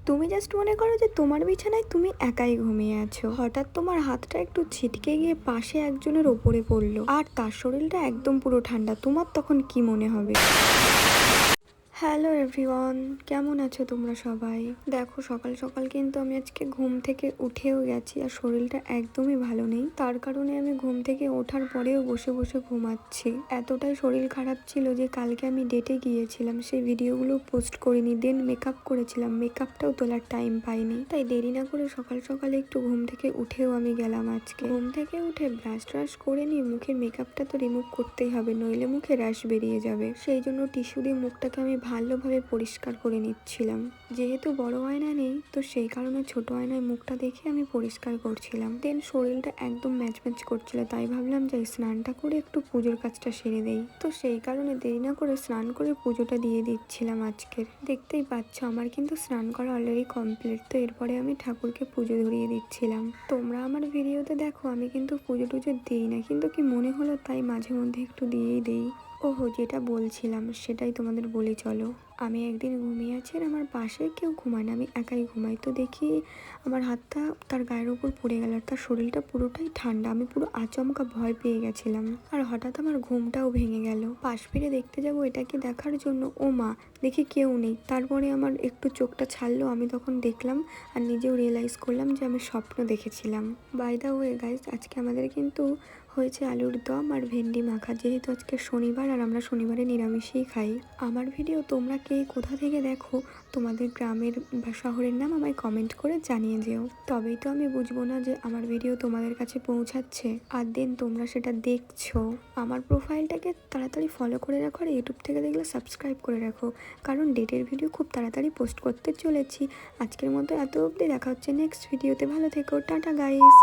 তুমি জাস্ট মনে করো যে তোমার বিছানায় তুমি একাই ঘুমিয়ে আছো, হঠাৎ তোমার হাতটা একটু ছিটকে গিয়ে পাশে একজনের ওপরে পড়লো আর তার শরীরটা একদম পুরো ঠান্ডা, তোমার তখন কি মনে হবে? হ্যালো এভরিওয়ান, কেমন আছো তোমরা সবাই? দেখো সকাল সকাল কিন্তু আমি আজকে ঘুম থেকে উঠেও গেছি আর শরীরটা একদমই ভালো নেই। তার কারণে আমি ঘুম থেকে ওঠার পরেও বসে বসে ঘুমাচ্ছি। এতটাই শরীর খারাপ ছিল যে কালকে আমি ডেটে গিয়েছিলাম, সেই ভিডিওগুলো পোস্ট করিনি। দেন মেকআপ করেছিলাম, মেকআপটাও তোলার টাইম পাইনি। তাই দেরি না করে সকাল সকালে একটু ঘুম থেকে উঠেও আমি গেলাম। আজকে ঘুম থেকে উঠে ব্রাশ ট্রাশ করে নিয়ে মুখের মেকআপটা তো রিমুভ করতেই হবে, নইলে মুখে র্যাশ বেরিয়ে যাবে। সেই জন্য টিস্যু দিয়ে মুখটাকে আমি ভালোভাবে পরিষ্কার করে নিচ্ছিলাম। যেহেতু বড় আয়না নেই, তো সেই কারণে ছোট আয়নায় মুখটা দেখে আমি পরিষ্কার করছিলাম। দেন শরীরটা একদম ম্যাচ করছিল, তাই ভাবলাম যে স্নানটা করে একটু পুজোর কাজটা সেরে দেই। তো সেই কারণে দেরি না করে স্নান করে পুজোটা দিয়ে দিচ্ছিলাম আজকের। দেখতেই পাচ্ছ আমার কিন্তু স্নান করা অলরেডি কমপ্লিট। তো এরপরে আমি ঠাকুরকে পুজো ধরিয়ে দিচ্ছিলাম। তোমরা আমার ভিডিওতে দেখো আমি কিন্তু পুজো টুজো দিই না, কিন্তু কি মনে হলো তাই মাঝে মধ্যে একটু দিয়েই দেই। ওহো, যেটা বলছিলাম সেটাই তোমাদের বলি চলো। আমি একদিন ঘুমিয়ে আছি আর আমার পাশে কেউ ঘুমায় না, আমি একাই ঘুমাই। তো দেখি আমার হাতটা তার গায়ের উপর পড়ে গেল আর তার শরীরটা পুরোটাই ঠান্ডা। আমি পুরো আচমকা ভয় পেয়ে গেছিলাম আর হঠাৎ আমার ঘুমটাও ভেঙে গেল। পাশ ফিরে দেখতে যাবো এটাকে দেখার জন্য, ও মা, দেখি কেউ নেই। তারপরে আমার একটু চোখটা ছাড়লো, আমি তখন দেখলাম আর নিজেও রিয়েলাইজ করলাম যে আমি স্বপ্ন দেখেছিলাম। বাই দ্য ওয়ে গাইস, আজকে আমাদের কিন্তু হয়েছে আলুর দম আর ভেন্ডি মাখা। যেহেতু আজকে শনিবার আর আমরা শনিবারে নিরামিষই খাই। আমার ভিডিও তোমরা কে কোথা থেকে দেখো, তোমাদের গ্রামের বা শহরের নাম আমায় কমেন্ট করে জানিয়ে যেও, তবেই তো আমি বুঝবো না যে আমার ভিডিও তোমাদের কাছে পৌঁছাচ্ছে আর দেন তোমরা সেটা দেখছো। আমার প্রোফাইলটাকে তাড়াতাড়ি ফলো করে রাখো আর ইউটিউব থেকে দেখলে সাবস্ক্রাইব করে রাখো, কারণ ডেটের ভিডিও খুব তাড়াতাড়ি পোস্ট করতে চলেছি। আজকের মতো এত অবধি, দেখা হচ্ছে নেক্সট ভিডিওতে। ভালো থেকো, টাটা গাইস।